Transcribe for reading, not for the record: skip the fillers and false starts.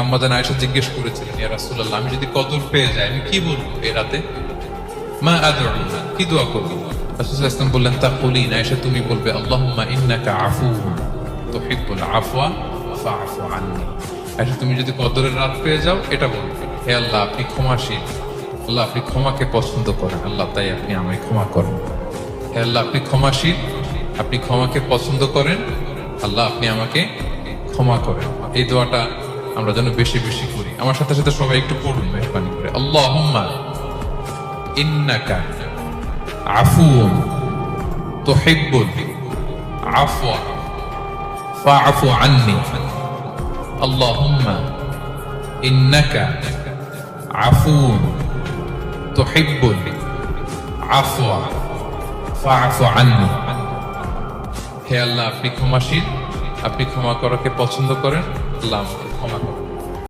আম্মাজান আয়েশা জিজ্ঞেস করেছিলেন, ইয়া রাসূলুল্লাহ, আমি যদি কদর পেয়ে যাই আমি কি বলবো এই রাতে? মা আদউ, কি দোয়া করবো? রাসূল সাল্লাল্লাহু আলাইহি ওয়াসাল্লাম বললেন, তাকুলিন, আয়েশা তুমি বলবে, আল্লাহুম্মা ইন্নাকা আফুউন তুহিব্বুল আফওয়া ফাআফু আন্নী। আয়েশা তুমি যদি কদরের রাত পেয়ে যাও এটা বলবে, হে আল্লাহ আপনি ক্ষমাশীল, আল্লাহ আপনি ক্ষমাকে পছন্দ করেন, আল্লাহ তাই আপনি আমায় ক্ষমা করেন। হে আল্লাহ আপনি ক্ষমাশীল, আপনি ক্ষমাকে পছন্দ করেন, আল্লাহ আপনি আমাকে ক্ষমা করেন। এই দোয়াটা আমরা যেন বেশি বেশি করি। আমার সাথে সাথে সবাই একটু পড়ুন মেহরবানি করে, আল্লাহুম্মা ইন্নাকা আফুউন তুহিব্বুল আফওয়া ফাআফু আন্নী। আল্লাহুম্মা ইন্নাকা আফুউন তুহিব্বুল আফওয়া ফাআফু আন্নী। হে আল্লাহ আপনি ক্ষমাশীল, আপনি ক্ষমা করাকে পছন্দ করেন, আল্লাহ আমাকে ক্ষমা করেন।